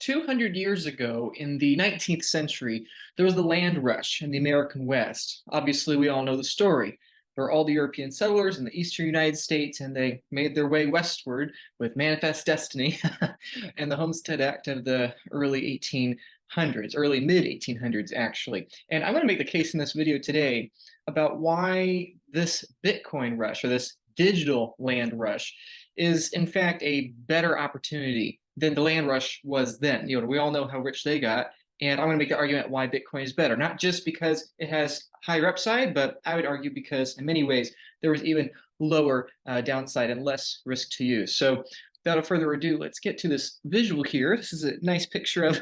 200 years ago, in the 19th century, there was the land rush in the American West. Obviously, we all know the story. There were all the European settlers in the eastern United States, and they made their way westward with manifest destiny and the Homestead Act of the early 1800s, early mid 1800s, actually. And I'm going to make the case in this video today about why this Bitcoin rush or this digital land rush is, in fact, a better opportunity than the land rush was then. We all know how rich they got. And I'm going to make the argument why Bitcoin is better, not just because it has higher upside, but I would argue because in many ways there was even lower downside and less risk to use. So without further ado, let's get to this visual here. This is a nice picture of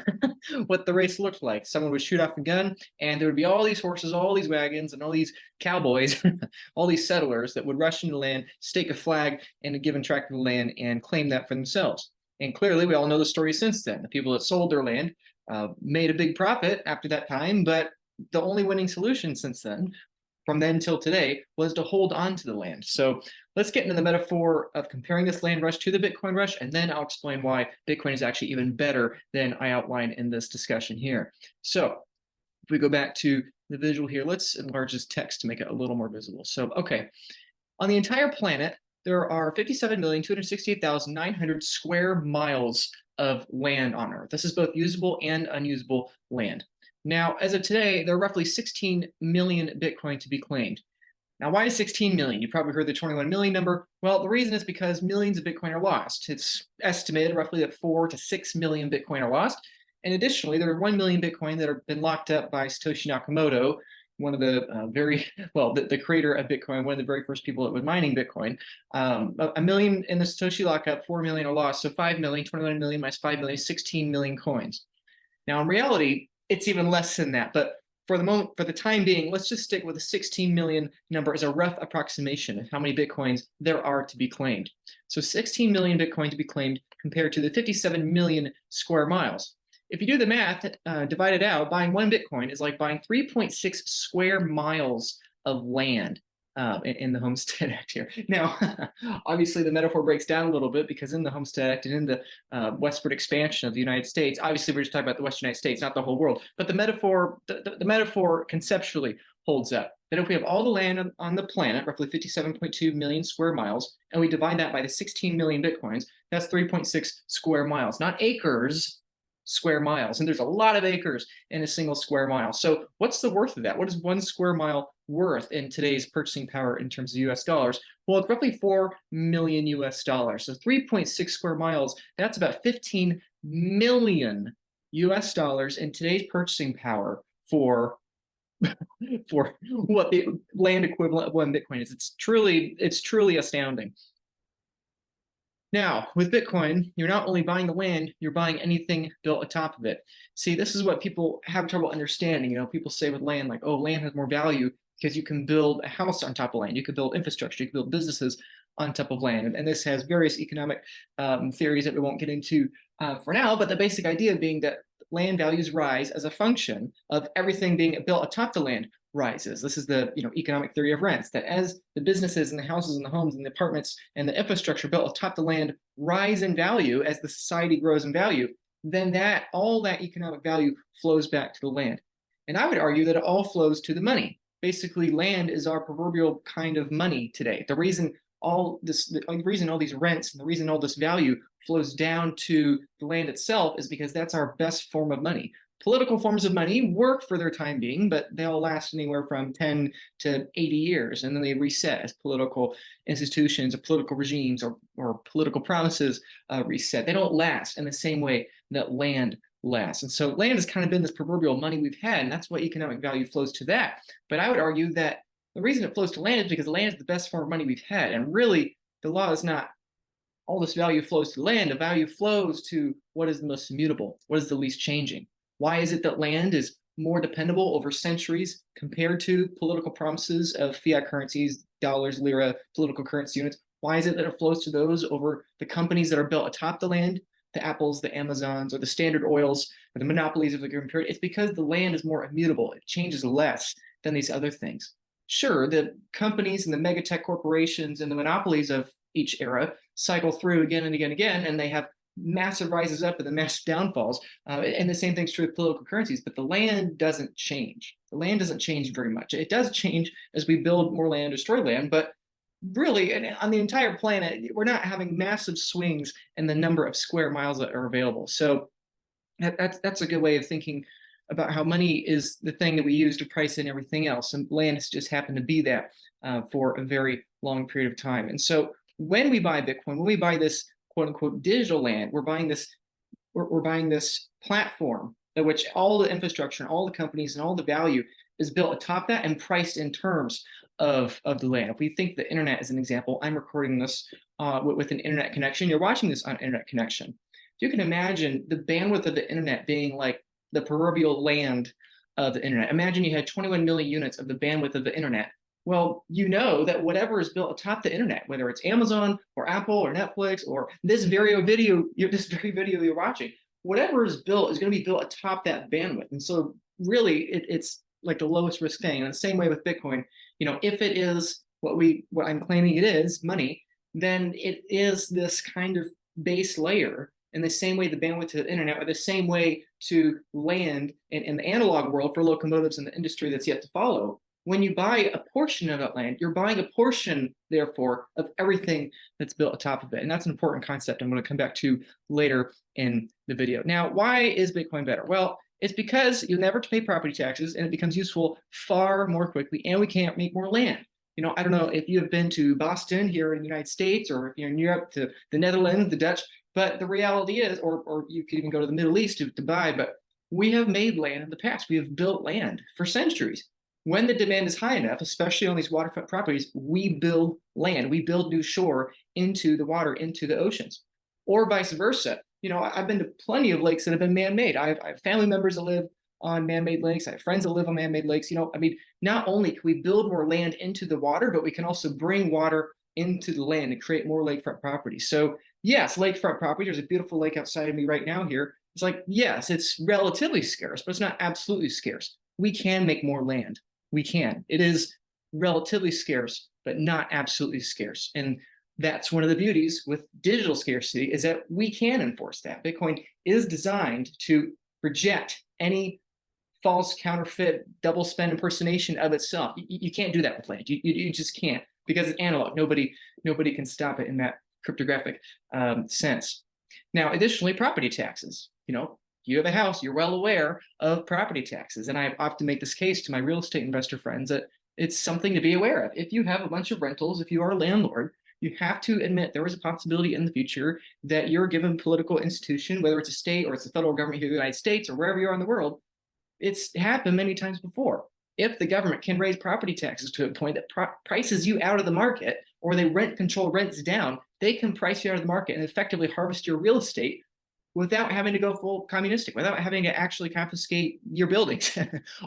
what the race looked like. Someone would shoot off a gun, and there would be all these horses, all these wagons, and all these cowboys, all these settlers that would rush into land, stake a flag in a given tract of land, and claim that for themselves. And clearly, we all know the story since then. The people that sold their land made a big profit after that time, but the only winning solution since then, from then till today, was to hold on to the land. So let's get into the metaphor of comparing this land rush to the Bitcoin rush, and then I'll explain why Bitcoin is actually even better than I outlined in this discussion here. So if we go back to the visual here, let's enlarge this text to make it a little more visible. So, okay, on the entire planet, there are 57,268,900 square miles of land on Earth. This is both usable and unusable land. Now, as of today, there are roughly 16 million Bitcoin to be claimed. Now, why is 16 million? You probably heard the 21 million number. Well, the reason is because millions of Bitcoin are lost. It's estimated roughly that 4 to 6 million Bitcoin are lost. And additionally, there are 1 million Bitcoin that have been locked up by Satoshi Nakamoto, one of the the creator of Bitcoin, one of the very first people that was mining Bitcoin. A million in the Satoshi lockup, 4 million are lost. So 5 million, 21 million minus 5 million, 16 million coins. Now, in reality, it's even less than that. But for the moment, for the time being, let's just stick with the 16 million number as a rough approximation of how many Bitcoins there are to be claimed. So 16 million Bitcoin to be claimed compared to the 57 million square miles. If you do the math, divide it out, buying one Bitcoin is like buying 3.6 square miles of land in the Homestead Act here. Now, obviously, the metaphor breaks down a little bit because in the Homestead Act and in the westward expansion of the United States, obviously, we're just talking about the Western United States, not the whole world. But the metaphor conceptually holds up. That if we have all the land on the planet, roughly 57.2 million square miles, and we divide that by the 16 million Bitcoins, that's 3.6 square miles, not acres, square miles. And there's a lot of acres in a single square mile. So what's the worth of that? What is 1 square mile worth in today's purchasing power in terms of US dollars? Well, it's roughly 4 million US dollars. So 3.6 square miles, that's about 15 million US dollars in today's purchasing power for what the land equivalent of 1 Bitcoin is. It's truly astounding. Now, with Bitcoin, you're not only buying the land, you're buying anything built atop of it. See, this is what people have trouble understanding. People say with land, like, oh, land has more value because you can build a house on top of land. You can build infrastructure. You can build businesses on top of land. And this has various economic theories that we won't get into for now, but the basic idea being that land values rise as a function of everything being built atop the land rises. This is the economic theory of rents, that as the businesses and the houses and the homes and the apartments and the infrastructure built atop the land rise in value as the society grows in value, then all that economic value flows back to the land. And I would argue that it all flows to the money. Basically, land is our proverbial kind of money today. The reason all these rents and the reason all this value flows down to the land itself is because that's our best form of money. Political forms of money work for their time being, but they'll last anywhere from 10 to 80 years, and then they reset as political institutions or political regimes or political promises reset. They don't last in the same way that land lasts. And so land has kind of been this proverbial money we've had, and that's why economic value flows to that. But I would argue that the reason it flows to land is because land is the best form of money we've had. And really, the law is not all this value flows to land. The value flows to what is the most immutable, what is the least changing. Why is it that land is more dependable over centuries compared to political promises of fiat currencies, dollars, lira, political currency units? Why is it that it flows to those over the companies that are built atop the land, the Apples, the Amazons, or the Standard Oils, or the monopolies of the given period? It's because the land is more immutable. It changes less than these other things. Sure, the companies and the megatech corporations and the monopolies of each era cycle through again and again and again, and they have massive rises up and then massive downfalls. And the same thing's true with political currencies, but the land doesn't change. The land doesn't change very much. It does change as we build more land, destroy land, but really on the entire planet, we're not having massive swings in the number of square miles that are available. So that's a good way of thinking about how money is the thing that we use to price in everything else, and land has just happened to be that for a very long period of time. And so when we buy Bitcoin, when we buy this quote unquote digital land, we're buying this platform at which all the infrastructure and all the companies and all the value is built atop that and priced in terms of the land. If we think the internet is an example, I'm recording this with an internet connection. You're watching this on internet connection. You can imagine the bandwidth of the internet being like the proverbial land of the internet. Imagine you had 21 million units of the bandwidth of the internet. Well, you know that whatever is built atop the internet, whether it's Amazon or Apple or Netflix or this very video you're watching, whatever is built is going to be built atop that bandwidth. And so really it's like the lowest risk thing. And the same way with Bitcoin, if it is what I'm claiming it is, money, then it is this kind of base layer in the same way the bandwidth to the internet, or the same way to land in the analog world for locomotives in the industry that's yet to follow. When you buy a portion of that land, you're buying a portion, therefore, of everything that's built atop of it. And that's an important concept I'm going to come back to later in the video. Now, why is Bitcoin better? Well, it's because you never have to pay property taxes, and it becomes useful far more quickly, and we can't make more land. I don't know if you have been to Boston here in the United States, or if you're in Europe to the Netherlands, the Dutch, but the reality is, or you could even go to the Middle East to buy, but we have made land in the past. We have built land for centuries. When the demand is high enough, especially on these waterfront properties, we build land. We build new shore into the water, into the oceans, or vice versa. I've been to plenty of lakes that have been man-made. I have family members that live on man-made lakes. I have friends that live on man-made lakes. Not only can we build more land into the water, but we can also bring water into the land and create more lakefront properties. So yes, lakefront property. There's a beautiful lake outside of me right now here. It's like, yes, it's relatively scarce, but it's not absolutely scarce. We can make more land. We can. It is relatively scarce, but not absolutely scarce. And that's one of the beauties with digital scarcity, is that we can enforce that. Bitcoin is designed to reject any false, counterfeit, double spend impersonation of itself. You can't do that with land. You just can't, because it's analog. Nobody can stop it in that cryptographic sense. Now, additionally, property taxes. You have a house, you're well aware of property taxes. And I often make this case to my real estate investor friends that it's something to be aware of. If you have a bunch of rentals, if you are a landlord, you have to admit there is a possibility in the future that you're given political institution, whether it's a state or it's the federal government here in the United States or wherever you are in the world. It's happened many times before. If the government can raise property taxes to a point that prices you out of the market, or they control rents down, they can price you out of the market and effectively harvest your real estate without having to go full communistic, without having to actually confiscate your buildings.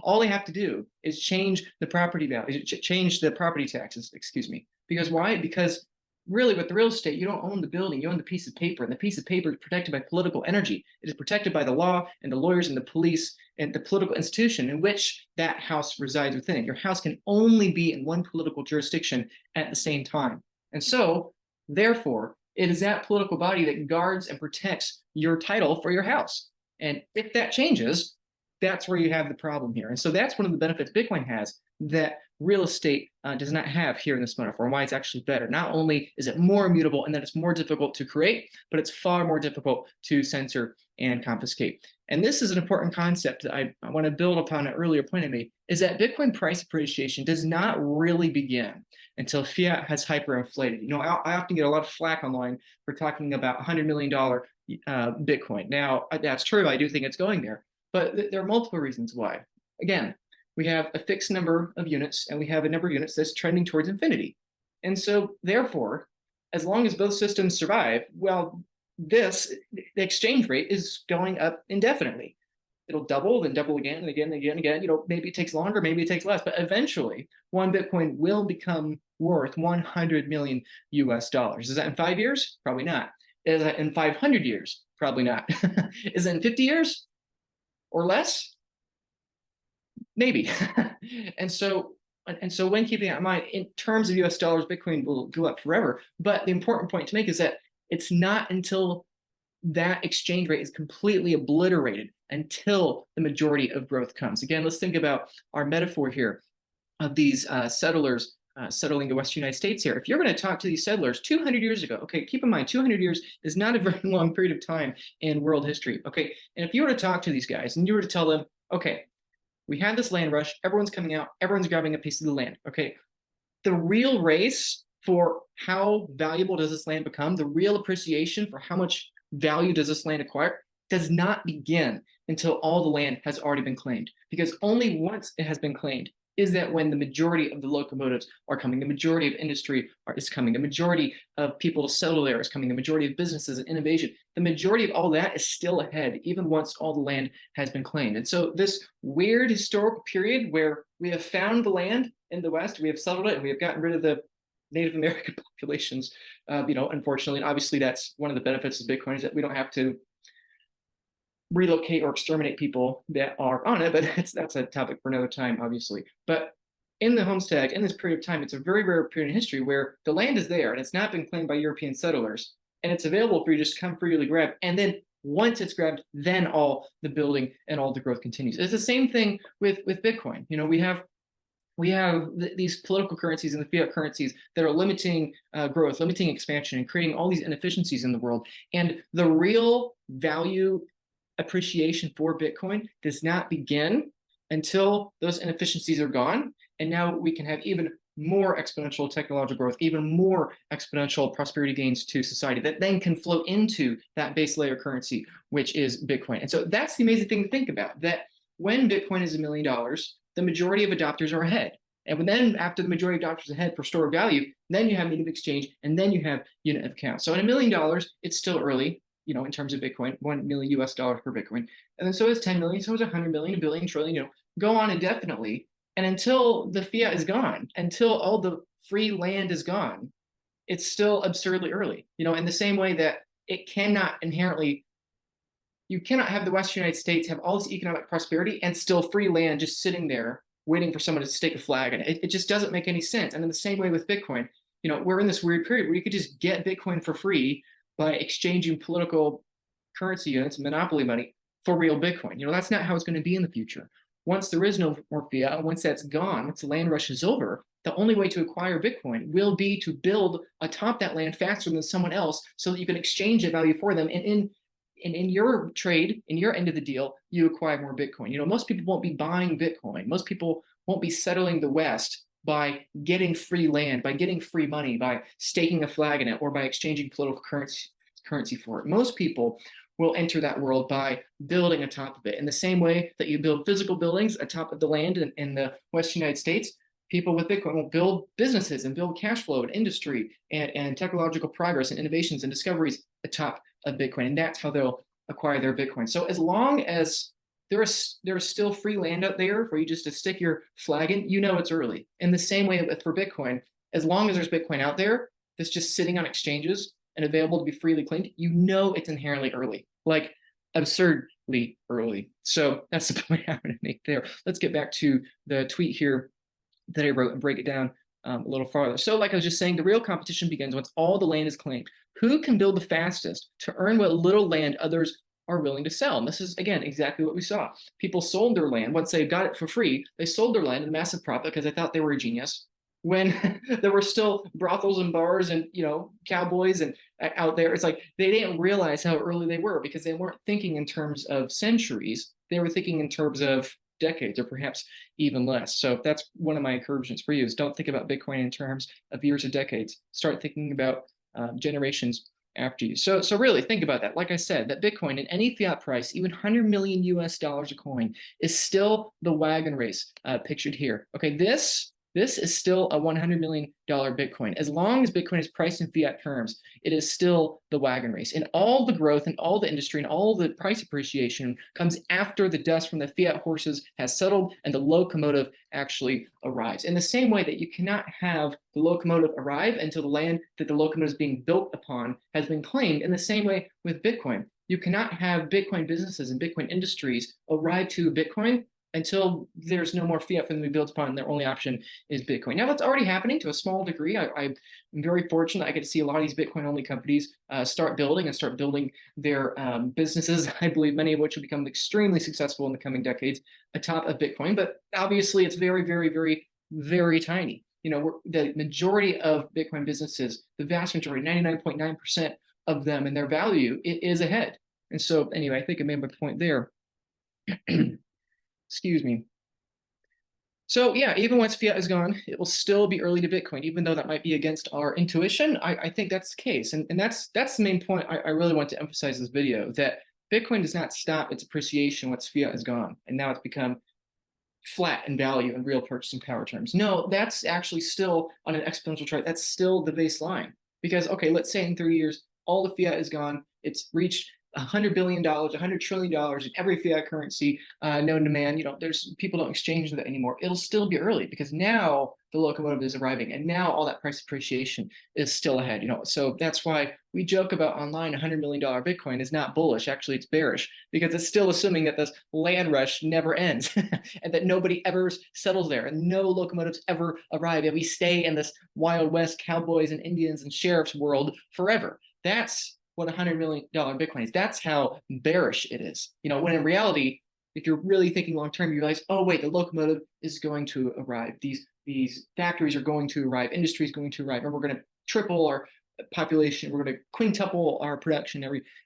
All they have to do is change the property value, change the property taxes, excuse me. Because why? Because really with the real estate, you don't own the building, you own the piece of paper, and the piece of paper is protected by political energy. It is protected by the law and the lawyers and the police and the political institution in which that house resides within. Your house can only be in one political jurisdiction at the same time. And so, therefore, it is that political body that guards and protects your title for your house. And if that changes, that's where you have the problem here. And so that's one of the benefits Bitcoin has that real estate does not have here in this metaphor, and why it's actually better. Not only is it more immutable and that it's more difficult to create, but it's far more difficult to censor and confiscate. And this is an important concept that I want to build upon an earlier point I made, is that Bitcoin price appreciation does not really begin until fiat has hyperinflated. I often get a lot of flack online for talking about $100 million Bitcoin. Now, that's true. I do think it's going there. But there are multiple reasons why. Again, we have a fixed number of units, and we have a number of units that's trending towards infinity. And so, therefore, as long as both systems survive, well, the exchange rate is going up indefinitely. It'll double, then double again and again and again and again. Maybe it takes longer, maybe it takes less, but eventually, one Bitcoin will become worth 100 million US dollars. Is that in 5 years? Probably not. Is that in 500 years? Probably not. Is it in 50 years? Or less? Maybe. and so when keeping that in mind, in terms of US dollars, Bitcoin will go up forever. But the important point to make is that it's not until that exchange rate is completely obliterated until the majority of growth comes. Again, let's think about our metaphor here of these settlers settling the Western United States here. If you're going to talk to these settlers 200 years ago, okay, keep in mind 200 years is not a very long period of time in world history, okay? And if you were to talk to these guys and you were to tell them, okay, we had this land rush, everyone's coming out, everyone's grabbing a piece of the land, okay? The real race for how valuable does this land become, the real appreciation for how much value does this land acquire, does not begin until all the land has already been claimed. Because only once it has been claimed is that when the majority of the locomotives are coming, the majority of industry is coming, the majority of people to settle there is coming, the majority of businesses and innovation, the majority of all that is still ahead, even once all the land has been claimed. And so this weird historical period where we have found the land in the West, we have settled it, and we have gotten rid of the Native American populations, unfortunately, and obviously that's one of the benefits of Bitcoin is that we don't have to relocate or exterminate people that are on it, but that's a topic for another time, obviously. But in the homestead, in this period of time, it's a very rare period in history where the land is there and it's not been claimed by European settlers, and it's available for you to just come freely grab. And then once it's grabbed, then all the building and all the growth continues. It's the same thing with Bitcoin. We have these political currencies and the fiat currencies that are limiting growth, limiting expansion, and creating all these inefficiencies in the world. And the real value appreciation for Bitcoin does not begin until those inefficiencies are gone. And now we can have even more exponential technological growth, even more exponential prosperity gains to society that then can flow into that base layer currency, which is Bitcoin. And so that's the amazing thing to think about, that when Bitcoin is $1 million, the majority of adopters are ahead. And then after the majority of adopters ahead for store of value, then you have medium of exchange, and then you have unit of account. So at $1 million, it's still early, in terms of Bitcoin, $1 million US per Bitcoin. And then so is 10 million, so is 100 million, a billion, trillion, go on indefinitely. And until the fiat is gone, until all the free land is gone, it's still absurdly early, in the same way that it cannot inherently, you cannot have the Western United States have all this economic prosperity and still free land just sitting there waiting for someone to stake a flag. And it just doesn't make any sense. And in the same way with Bitcoin, we're in this weird period where you could just get Bitcoin for free by exchanging political currency units, monopoly money, for real Bitcoin. That's not how it's going to be in the future. Once there is no more fiat, once that's gone, once the land rush is over, the only way to acquire Bitcoin will be to build atop that land faster than someone else so that you can exchange that value for them. And in your trade, in your end of the deal, you acquire more Bitcoin. Most people won't be buying Bitcoin. Most people won't be settling the West by getting free land, by getting free money, by staking a flag in it, or by exchanging political currency for it. Most people will enter that world by building atop of it. In the same way that you build physical buildings atop of the land in the Western United States, people with Bitcoin will build businesses and build cash flow and industry and technological progress and innovations and discoveries atop of Bitcoin. And that's how they'll acquire their Bitcoin. So as long as there is still free land out there for you just to stick your flag in, it's early. In the same way for Bitcoin, as long as there's Bitcoin out there that's just sitting on exchanges and available to be freely claimed, it's inherently early, like absurdly early. So that's the point I'm going to make there. Let's get back to the tweet here that I wrote and break it down a little farther. So like I was just saying, the real competition begins once all the land is claimed. Who can build the fastest to earn what little land others are willing to sell? And this is, again, exactly what we saw. People sold their land. Once they got it for free, they sold their land at a massive profit because they thought they were a genius. When there were still brothels and bars and cowboys and out there, it's like they didn't realize how early they were because they weren't thinking in terms of centuries. They were thinking in terms of decades or perhaps even less. So that's one of my encouragements for you is don't think about Bitcoin in terms of years or decades. Start thinking about generations after you. So really think about that. Like I said, that Bitcoin in any fiat price, even 100 million US dollars a coin, is still the wagon race pictured here. Okay, this is still a $100 million Bitcoin. As long as Bitcoin is priced in fiat terms, it is still the wagon race. And all the growth and all the industry and all the price appreciation comes after the dust from the fiat horses has settled and the locomotive actually arrives. In the same way that you cannot have the locomotive arrive until the land that the locomotive is being built upon has been claimed, in the same way with Bitcoin. You cannot have Bitcoin businesses and Bitcoin industries arrive to Bitcoin until there's no more fiat for them to be built upon. Their only option is Bitcoin. Now, that's already happening to a small degree. I'm very fortunate. I get to see a lot of these Bitcoin-only companies start building their businesses. I believe many of which will become extremely successful in the coming decades atop of Bitcoin. But obviously, it's very, very, very, very tiny. The majority of Bitcoin businesses, the vast majority, 99.9% of them and their value, it is ahead. And so, anyway, I think I made my point there. Excuse me. So yeah, even once fiat is gone, it will still be early to Bitcoin, even though that might be against our intuition. I think that's the case. And that's the main point I really want to emphasize in this video, that Bitcoin does not stop its appreciation once fiat is gone. And now it's become flat in value in real purchasing power terms. No, that's actually still on an exponential chart. That's still the baseline. Because, okay, let's say in 3 years, all the fiat is gone. It's reached $100 billion, $100 trillion in every fiat currency known to man. There's people don't exchange that anymore. It'll still be early because now the locomotive is arriving, and now all that price appreciation is still ahead. So that's why we joke about online $100 million Bitcoin is not bullish. Actually, it's bearish because it's still assuming that this land rush never ends and that nobody ever settles there and no locomotives ever arrive. And we stay in this Wild West cowboys and Indians and sheriffs world forever. That's what $100 million Bitcoin is. That's how bearish it is. When in reality, if you're really thinking long term, you realize, oh wait, the locomotive is going to arrive. These factories are going to arrive. Industry is going to arrive, and we're going to triple our population. We're going to quintuple our production,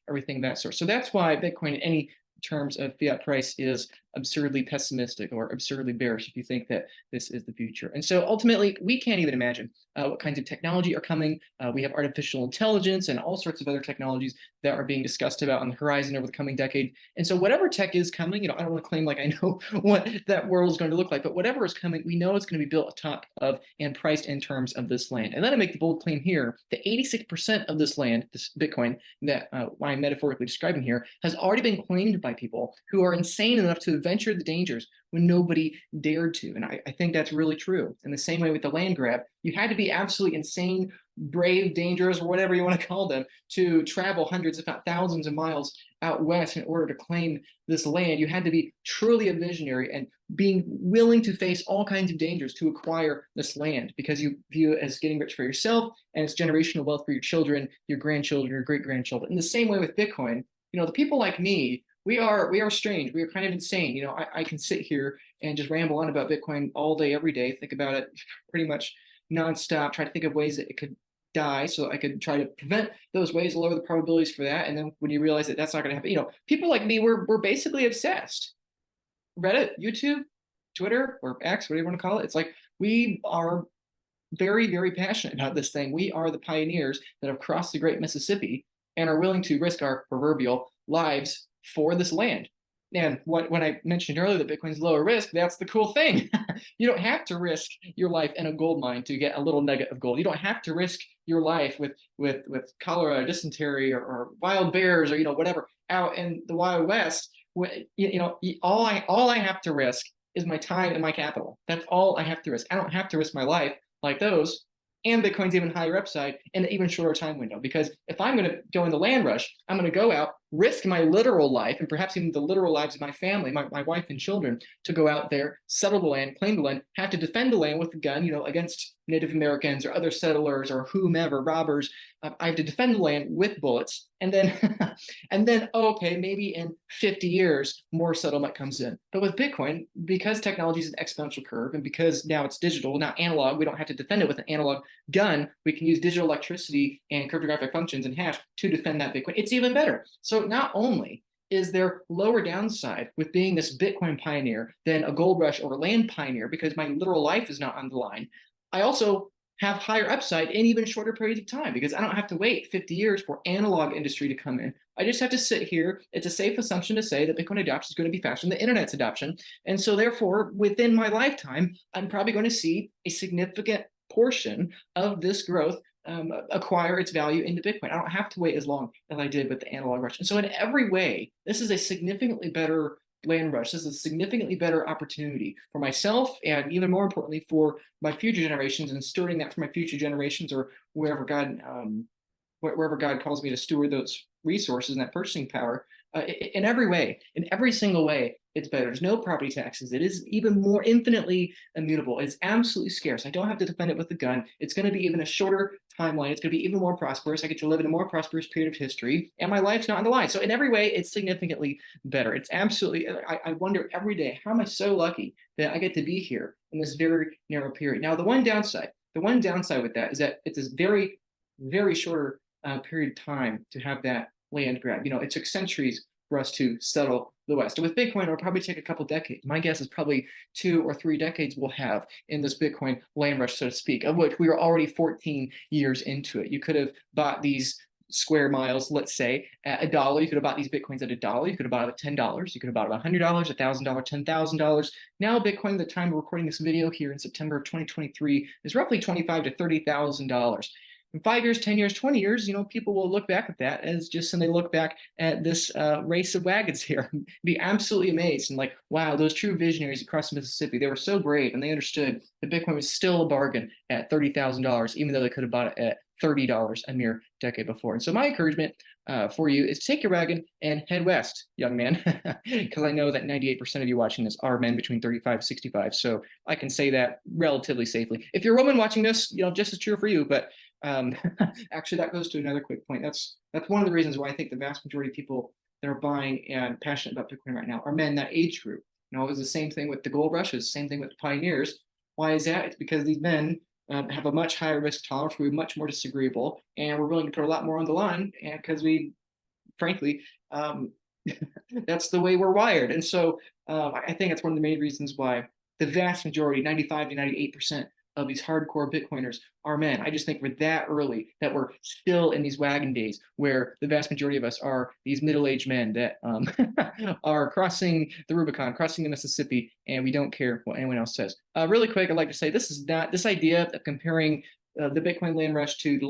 everything of that sort. So that's why Bitcoin, in any terms of fiat price, is absurdly pessimistic or absurdly bearish if you think that this is the future. And so ultimately, we can't even imagine what kinds of technology are coming. We have artificial intelligence and all sorts of other technologies that are being discussed about on the horizon over the coming decade. And so whatever tech is coming, I don't want to claim like I know what that world is going to look like, but whatever is coming, we know it's going to be built atop of and priced in terms of this land. And then I make the bold claim here that 86% of this land, this Bitcoin that I'm metaphorically describing here, has already been claimed by people who are insane enough to venture the dangers when nobody dared to. And I think that's really true. In the same way with the land grab, you had to be absolutely insane, brave, dangerous, or whatever you want to call them, to travel hundreds, if not thousands of miles out west in order to claim this land. You had to be truly a visionary and being willing to face all kinds of dangers to acquire this land because you view it as getting rich for yourself and it's generational wealth for your children, your grandchildren, your great-grandchildren. In the same way with Bitcoin, the people like me, we are strange. We are kind of insane. I can sit here and just ramble on about Bitcoin all day, every day, think about it pretty much nonstop, try to think of ways that it could die so I could try to prevent those ways, lower the probabilities for that. And then when you realize that that's not going to happen, people like me, we're basically obsessed. Reddit, YouTube, Twitter, or X, whatever you want to call it. It's like we are very, very passionate about this thing. We are the pioneers that have crossed the Great Mississippi and are willing to risk our proverbial lives for this land. And when I mentioned earlier that Bitcoin's lower risk, that's the cool thing. You don't have to risk your life in a gold mine to get a little nugget of gold. You don't have to risk your life with cholera, dysentery, or wild bears, or whatever out in the Wild West. All I have to risk is my time and my capital. That's all I have to risk. I don't have to risk my life like those. And Bitcoin's even higher upside in an even shorter time window. Because if I'm going to go in the land rush, I'm going to go out, risk my literal life, and perhaps even the literal lives of my family, my wife and children, to go out there, settle the land, claim the land, have to defend the land with a gun, against Native Americans or other settlers or whomever, robbers. I have to defend the land with bullets. And then, okay, maybe in 50 years, more settlement comes in. But with Bitcoin, because technology is an exponential curve, and because now it's digital, not analog, we don't have to defend it with an analog gun. We can use digital electricity and cryptographic functions and hash to defend that Bitcoin. It's even better. So not only is there lower downside with being this Bitcoin pioneer than a gold rush or a land pioneer because my literal life is not on the line, I also have higher upside in even shorter periods of time because I don't have to wait 50 years for analog industry to come in. I just have to sit here. It's a safe assumption to say that Bitcoin adoption is going to be faster than the internet's adoption. And so therefore, within my lifetime, I'm probably going to see a significant portion of this growth acquire its value into Bitcoin. I don't have to wait as long as I did with the analog rush. And so in every way, this is a significantly better land rush. This is a significantly better opportunity for myself and even more importantly for my future generations and stewarding that for my future generations or wherever God calls me to steward those resources and that purchasing power in every way, in every single way. it's better. There's no property taxes. It is even more infinitely immutable. It's absolutely scarce. I don't have to defend it with a gun. It's going to be even a shorter timeline. It's going to be even more prosperous. I get to live in a more prosperous period of history, and my life's not on the line. So in every way, it's significantly better. It's absolutely, I wonder every day, how am I so lucky that I get to be here in this very narrow period? Now, the one downside with that is that it's this very, very shorter period of time to have that land grab. It took centuries for us to settle the West. And with Bitcoin, it'll probably take a couple decades. My guess is probably 2 or 3 decades we'll have in this Bitcoin land rush, so to speak, of which we are already 14 years into it. You could have bought these square miles, let's say, at $1. You could have bought these Bitcoins at $1. You could have bought it at $10. You could have bought it at $100, $1,000, $10,000. Now, Bitcoin, the time of recording this video here in September of 2023, is roughly $25,000 to $30,000. In 5 years, 10 years, 20 years, people will look back at that as just, and they look back at this race of wagons here, be absolutely amazed and like, wow, those true visionaries across Mississippi, they were so brave and they understood that Bitcoin was still a bargain at $30,000, even though they could have bought it at $30 a mere decade before. And so my encouragement for you is to take your wagon and head west, young man, because I know that 98% of you watching this are men between 35 and 65. So I can say that relatively safely. If you're a woman watching this, just as true for you, but actually, that goes to another quick point. That's one of the reasons why I think the vast majority of people that are buying and passionate about Bitcoin right now are men that age group. It was the same thing with the gold rushes, same thing with the pioneers. Why is that? It's because these men have a much higher risk tolerance. We're much more disagreeable, and we're willing to put a lot more on the line, and because we, frankly, that's the way we're wired. And so I think that's one of the main reasons why the vast majority, 95 to 98%, of these hardcore Bitcoiners are men. I just think we're that early, that we're still in these wagon days where the vast majority of us are these middle-aged men that are crossing the Rubicon, crossing the Mississippi, and we don't care what anyone else says. Really quick, I'd like to say this idea of comparing the Bitcoin land rush to the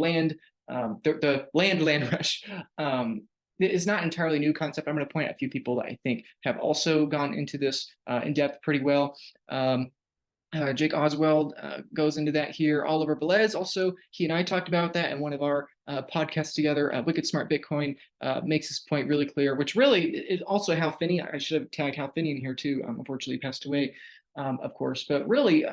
land rush. It's not entirely new concept. I'm going to point out a few people that I think have also gone into this in depth pretty well. Jake Oswald goes into that here. Oliver Velez also, he and I talked about that in one of our podcasts together. Wicked Smart Bitcoin makes this point really clear, which really is also Hal Finney. I should have tagged Hal Finney in here too. Unfortunately, passed away, of course. But really,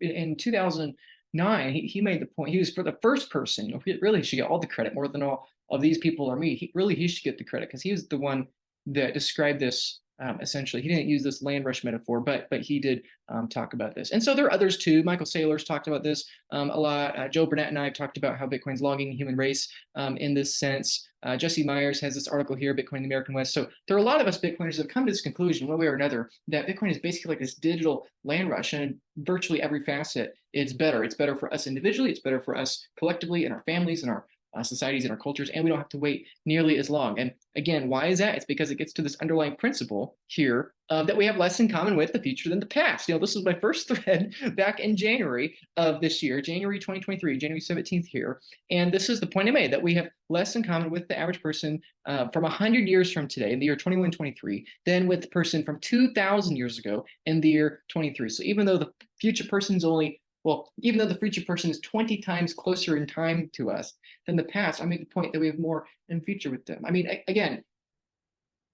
in 2009, he made the point. He was for the first person. He really should get all the credit more than all of these people or me. He should get the credit because he was the one that described this. Essentially, he didn't use this land rush metaphor, but he did talk about this. And so there are others too. Michael Saylor's talked about this a lot. Joe Burnett and I have talked about how Bitcoin's logging the human race in this sense. Jesse Myers has this article here, Bitcoin in the American West. So there are a lot of us Bitcoiners that have come to this conclusion one way or another that Bitcoin is basically like this digital land rush, and in virtually every facet, it's better. It's better for us individually. It's better for us collectively and our families and our societies and our cultures, and we don't have to wait nearly as long. And again, why is that? It's because it gets to this underlying principle here that we have less in common with the future than the past. This was my first thread back in January of this year, January 2023, January 17th here. And this is the point I made, that we have less in common with the average person from 100 years from today, in the year 2123, than with the person from 2,000 years ago in the year 23. So even though the future person's even though the future person is 20 times closer in time to us than the past, I make the point that we have more in future with them. I mean, again,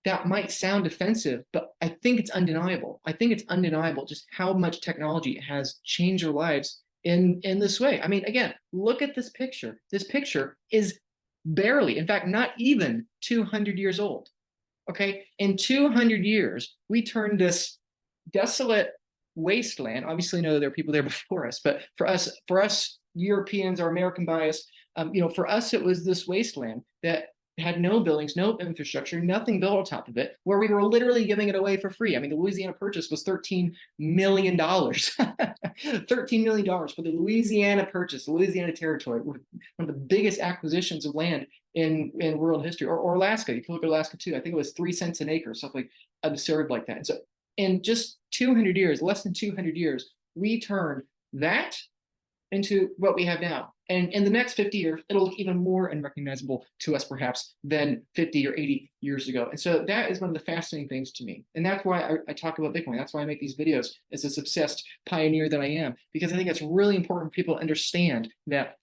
that might sound offensive, but I think it's undeniable. I think it's undeniable just how much technology has changed our lives in this way. I mean, again, look at this picture. This picture is barely, in fact, not even 200 years old. Okay, in 200 years, we turned this desolate wasteland. Obviously, know there are people there before us, but for us Europeans or American bias, for us it was this wasteland that had no buildings, no infrastructure, nothing built on top of it, where we were literally giving it away for free. I mean, the Louisiana Purchase was $13 million. $13 million for the Louisiana Purchase, the Louisiana Territory, one of the biggest acquisitions of land in world history. Or Alaska, you can look at Alaska too. I think it was 3 cents an acre, something absurd like that. And so in just 200 years, less than 200 years, we turned that into what we have now. And in the next 50 years, it'll look even more unrecognizable to us, perhaps, than 50 or 80 years ago. And so that is one of the fascinating things to me. And that's why I talk about Bitcoin. That's why I make these videos as this obsessed pioneer that I am, because I think it's really important for people to understand that,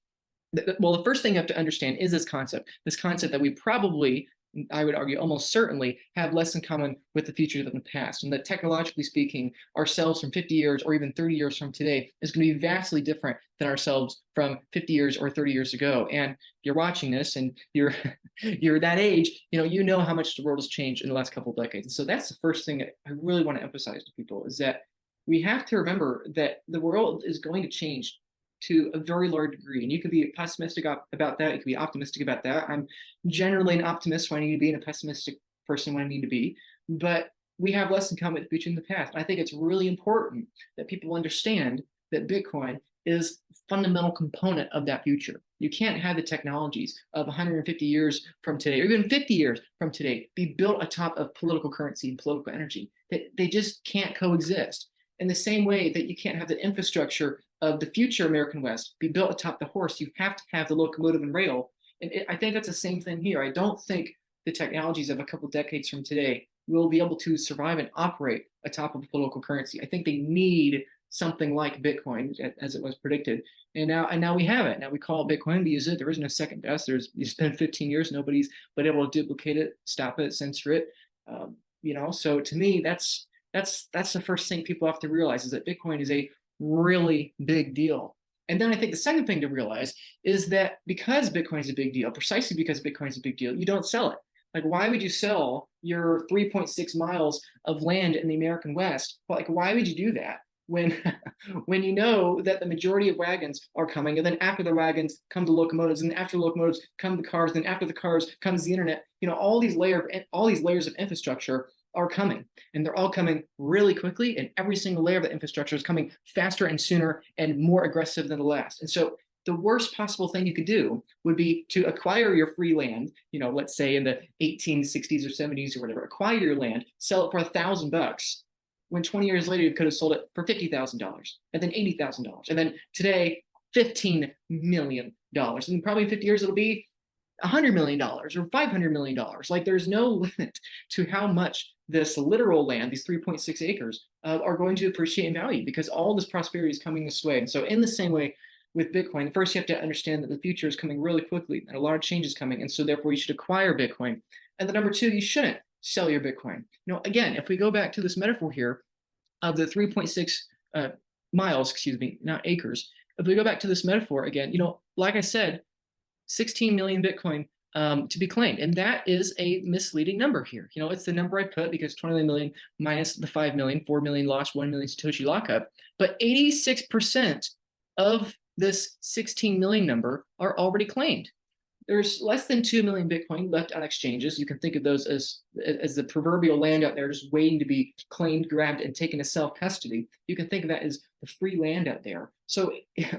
well, the first thing you have to understand is this concept that we probably I would argue almost certainly have less in common with the future than the past. And that technologically speaking, ourselves from 50 years or even 30 years from today is going to be vastly different than ourselves from 50 years or 30 years ago. And if you're watching this and you're you're that age, you know how much the world has changed in the last couple of decades. And so that's the first thing that I really want to emphasize to people is that we have to remember that the world is going to change to a very large degree. And you could be pessimistic about that. You could be optimistic about that. I'm generally an optimist when I need to be and a pessimistic person when I need to be. But we have less in common with the future in the past. And I think it's really important that people understand that Bitcoin is a fundamental component of that future. You can't have the technologies of 150 years from today, or even 50 years from today, be built atop of political currency and political energy. They just can't coexist. In the same way that you can't have the infrastructure of the future American West be built atop the horse, you have to have the locomotive and rail. And I think that's the same thing here. I don't think the technologies of a couple decades from today will be able to survive and operate atop of political currency. I think they need something like Bitcoin, as it was predicted. And now we have it. Now we call it Bitcoin. We use it. There isn't a second best. You spend 15 years, nobody's been able to duplicate it, stop it, censor it. So to me, that's the first thing people have to realize is that Bitcoin is a really big deal. And then I think the second thing to realize is that because Bitcoin is a big deal, precisely because Bitcoin is a big deal, you don't sell it. Like, why would you sell your 3.6 miles of land in the American West? Like, why would you do that when when you know that the majority of wagons are coming, and then after the wagons come the locomotives, and after the locomotives come the cars, and then after the cars comes the internet? All these layers of infrastructure are coming, and they're all coming really quickly, and every single layer of the infrastructure is coming faster and sooner and more aggressive than the last. And so the worst possible thing you could do would be to acquire your free land, let's say in the 1860s or 70s or whatever, acquire your land, sell it for $1,000, when 20 years later you could have sold it for $50,000 and then $80,000. And then today, $15 million. And probably in 50 years, it'll be $100 million or $500 million. Like, there's no limit to how much this literal land, these 3.6 acres, are going to appreciate in value because all this prosperity is coming this way. And so in the same way with Bitcoin, first you have to understand that the future is coming really quickly and a lot of change is coming. And so therefore you should acquire Bitcoin. And then number two, you shouldn't sell your Bitcoin. Again, if we go back to this metaphor here of the 3.6 miles, excuse me, not acres. If we go back to this metaphor again, like I said, 16 million Bitcoin to be claimed. And that is a misleading number here. It's the number I put because 29 million minus the 5 million, 4 million lost, 1 million Satoshi lockup. But 86% of this 16 million number are already claimed. There's less than 2 million Bitcoin left on exchanges. You can think of those as the proverbial land out there just waiting to be claimed, grabbed, and taken to self-custody. You can think of that as the free land out there. So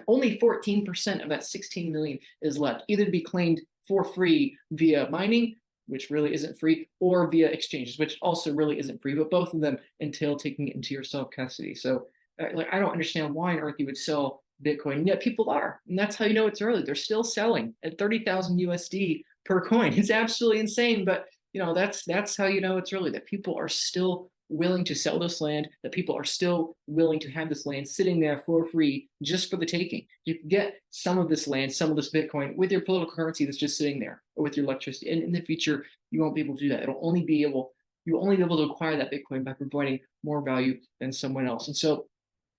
only 14% of that 16 million is left, either to be claimed for free via mining, which really isn't free, or via exchanges, which also really isn't free, but both of them entail taking it into your self-custody. So I don't understand why on earth you would sell Bitcoin, yet people are, and that's how you know it's early. They're still selling at 30,000 USD per coin. It's absolutely insane, but that's how you know it's early. That people are still willing to sell this land. That people are still willing to have this land sitting there for free, just for the taking. You can get some of this land, some of this Bitcoin, with your political currency that's just sitting there, or with your electricity. And in the future, you won't be able to do that. You'll only be able to acquire that Bitcoin by providing more value than someone else. And so,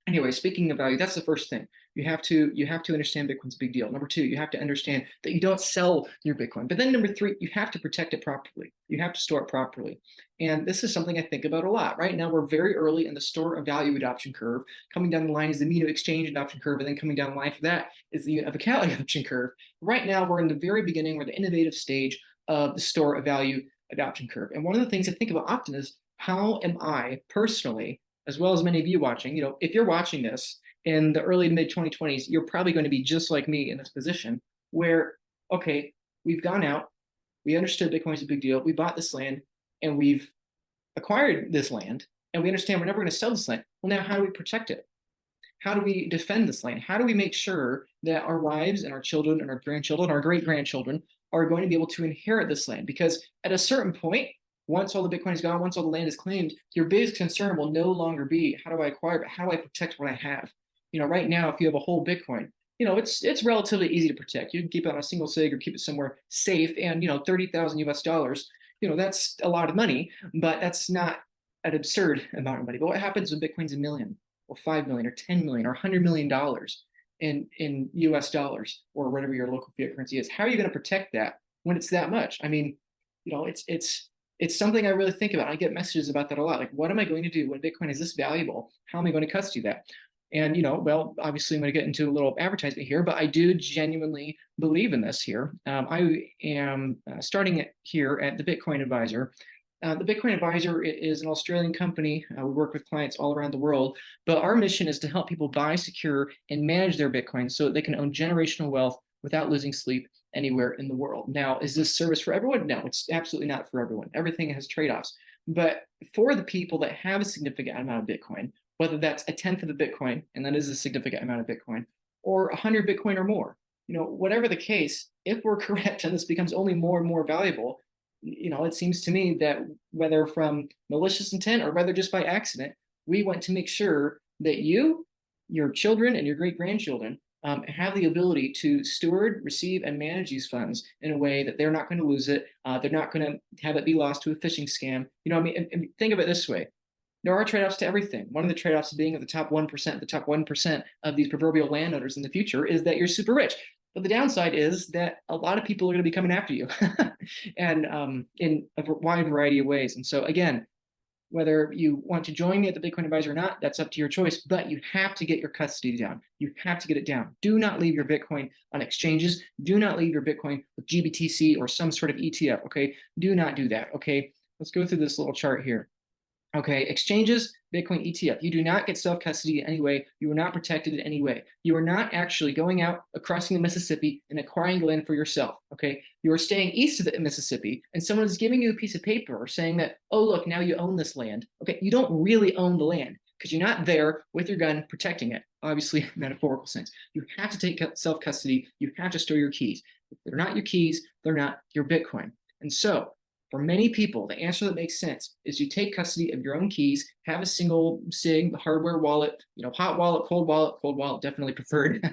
anyway, speaking of value, that's the first thing. You have to understand Bitcoin's a big deal. Number two, you have to understand that you don't sell your Bitcoin. But then number three, you have to protect it properly. You have to store it properly. And this is something I think about a lot. Right now, we're very early in the store of value adoption curve. Coming down the line is the mean of exchange adoption curve, and then coming down the line for that is the unit of account adoption curve. Right now, we're in the very beginning, we're the innovative stage of the store of value adoption curve. And one of the things I think about often is, how am I personally, as well as many of you watching, if you're watching this in the early to mid 2020s, you're probably going to be just like me in this position where, okay, we've gone out, we understood Bitcoin is a big deal, we bought this land, and we've acquired this land, and we understand we're never going to sell this land. Well, now how do we protect it? How do we defend this land? How do we make sure that our wives and our children and our grandchildren, our great-grandchildren are going to be able to inherit this land? Because at a certain point, once all the Bitcoin is gone, once all the land is claimed, your biggest concern will no longer be how do I acquire, but how do I protect what I have? Right now, if you have a whole Bitcoin, it's relatively easy to protect. You can keep it on a single sig or keep it somewhere safe, and 30,000 US dollars that's a lot of money, but that's not an absurd amount of money. But what happens when Bitcoin's a million or 5 million or 10 million or $100 million in US dollars or whatever your local fiat currency is? How are you going to protect that when it's that much? I mean, it's something I really think about. I get messages about that a lot. Like, what am I going to do when Bitcoin is this valuable? How am I going to custody that? And, well, obviously I'm going to get into a little advertisement here, but I do genuinely believe in this here. I am starting it here at the Bitcoin Advisor. The Bitcoin Advisor is an Australian company. We work with clients all around the world, but our mission is to help people buy, secure, and manage their Bitcoin so that they can own generational wealth without losing sleep anywhere in the world. Now, is this service for everyone? No, it's absolutely not for everyone. Everything has trade-offs. But for the people that have a significant amount of Bitcoin, whether that's a tenth of a Bitcoin, and that is a significant amount of Bitcoin, or 100 Bitcoin or more, whatever the case, if we're correct and this becomes only more and more valuable, it seems to me that whether from malicious intent or whether just by accident, we want to make sure that you, your children, and your great grandchildren have the ability to steward, receive, and manage these funds in a way that they're not going to lose it. They're not going to have it be lost to a phishing scam. And think of it this way. There are trade-offs to everything. One of the trade-offs of being at the top 1% of these proverbial landowners in the future is that you're super rich. But the downside is that a lot of people are going to be coming after you and in a wide variety of ways. And so again, whether you want to join me at the Bitcoin Advisor or not, that's up to your choice, but you have to get your custody down. You have to get it down. Do not leave your Bitcoin on exchanges. Do not leave your Bitcoin with GBTC or some sort of ETF, okay? Do not do that, okay? Let's go through this little chart here. Okay, exchanges, Bitcoin ETF. You do not get self-custody in any way. You are not protected in any way. You are not actually going out, crossing the Mississippi and acquiring land for yourself, okay? You are staying east of the Mississippi and someone is giving you a piece of paper saying that, oh, look, now you own this land. Okay, you don't really own the land because you're not there with your gun protecting it, obviously metaphorical sense. You have to take self-custody. You have to store your keys. If they're not your keys, they're not your Bitcoin. And so for many people, the answer that makes sense is you take custody of your own keys, have a single SIG hardware wallet, hot wallet, cold wallet, definitely preferred.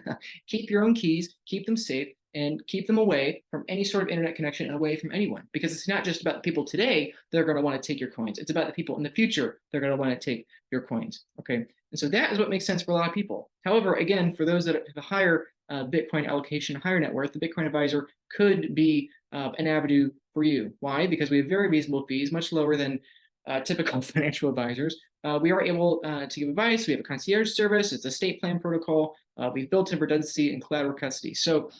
Keep your own keys, keep them safe, and keep them away from any sort of internet connection and away from anyone. Because it's not just about the people today that are going to want to take your coins. It's about the people in the future that are going to want to take your coins. Okay. And so that is what makes sense for a lot of people. However, again, for those that have a higher Bitcoin allocation, higher net worth, the Bitcoin Advisor could be an avenue for you. Why? Because we have very reasonable fees, much lower than typical financial advisors. We are able to give advice. We have a concierge service. It's a state plan protocol. We've built in redundancy and collateral custody. So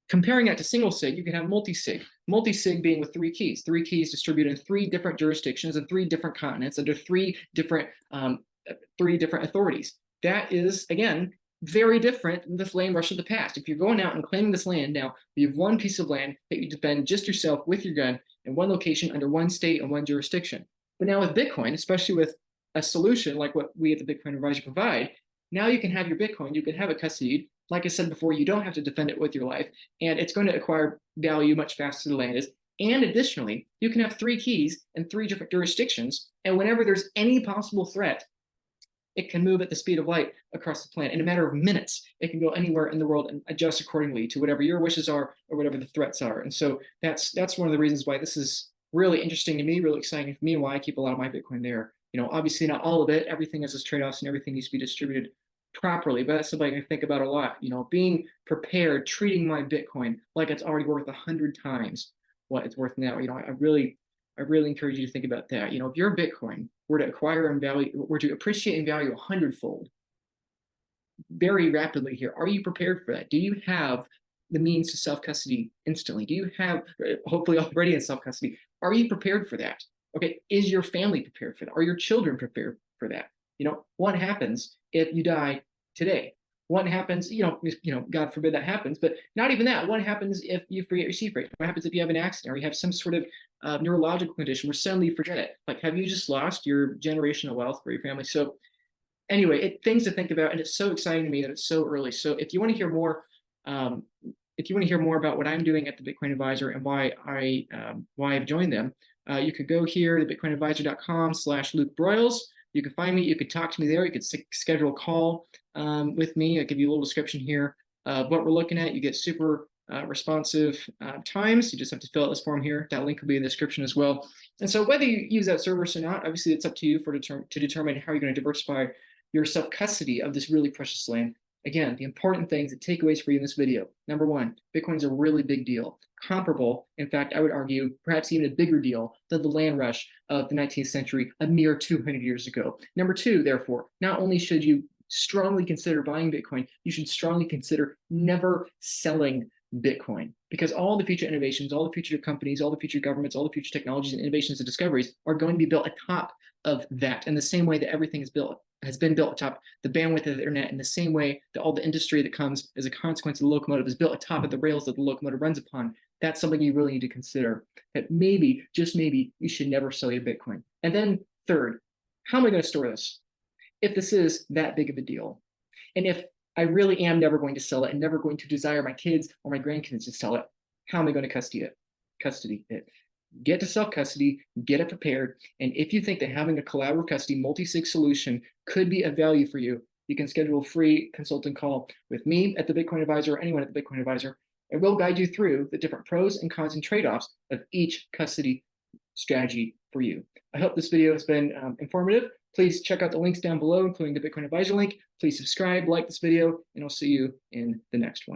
comparing that to single sig, you can have multi-sig. Multi-sig being with 3 keys. 3 keys distributed in 3 different jurisdictions and 3 different continents under 3 different authorities. That is, again, very different than this land rush of the past. If you're going out and claiming this land now, you have one piece of land that you defend just yourself with your gun in one location under one state and one jurisdiction. But now with Bitcoin, especially with a solution like what we at the Bitcoin Advisor provide, now you can have your Bitcoin, you can have it custodied. Like I said before, you don't have to defend it with your life, and it's going to acquire value much faster than the land is. And additionally, you can have 3 keys in 3 different jurisdictions, and whenever there's any possible threat, it can move at the speed of light across the planet. In a matter of minutes, it can go anywhere in the world and adjust accordingly to whatever your wishes are or whatever the threats are. And so that's one of the reasons why this is really interesting to me, really exciting for me, and why I keep a lot of my Bitcoin there. Obviously not all of it. Everything has its trade-offs and everything needs to be distributed properly, but that's something I think about a lot. Being prepared, treating my Bitcoin like it's already worth 100 times what it's worth now. I really encourage you to think about that. If your Bitcoin were to acquire in value, were to appreciate in value 100-fold very rapidly here, are you prepared for that? Do you have the means to self-custody instantly? Do you have, hopefully already in self-custody, are you prepared for that? Okay, is your family prepared for that? Are your children prepared for that? What happens if you die today? What happens, God forbid that happens, but not even that. What happens if you forget your seed phrase? What happens if you have an accident or you have some sort of neurological condition where suddenly you forget it? Like, have you just lost your generational wealth for your family? So anyway, things to think about, and it's so exciting to me that it's so early. So if you want to hear more, about what I'm doing at the Bitcoin Advisor and why I've joined them, you could go here to bitcoinadvisor.com/Luke Broyles. You can find me. You could talk to me there. You could schedule a call with me. I'll give you a little description here of what we're looking at. You get super responsive times. You just have to fill out this form here. That link will be in the description as well. And so whether you use that service or not, obviously it's up to you to determine how you're going to diversify your self-custody of this really precious land. Again, the important things, the takeaways for you in this video. Number one, Bitcoin is a really big deal. Comparable, in fact, I would argue, perhaps even a bigger deal than the land rush of the 19th century, a mere 200 years ago. Number two, therefore, not only should you strongly consider buying Bitcoin, you should strongly consider never selling Bitcoin, because all the future innovations, all the future companies, all the future governments, all the future technologies and innovations and discoveries are going to be built atop of that, in the same way that everything has been built atop the bandwidth of the internet, in the same way that all the industry that comes as a consequence of the locomotive is built atop of the rails that the locomotive runs upon. That's something you really need to consider, that maybe, just maybe, you should never sell your Bitcoin. And then third, how am I going to store this? If this is that big of a deal, and if I really am never going to sell it and never going to desire my kids or my grandkids to sell it, how am I going to custody it? Get to self-custody, get it prepared, and if you think that having a collaborative custody multi-sig solution could be of value for you, you can schedule a free consulting call with me at the Bitcoin Advisor or anyone at the Bitcoin Advisor, and we'll guide you through the different pros and cons and trade-offs of each custody strategy for you. I hope this video has been informative. Please check out the links down below, including the Bitcoin Advisor link. Please subscribe, like this video, and I'll see you in the next one.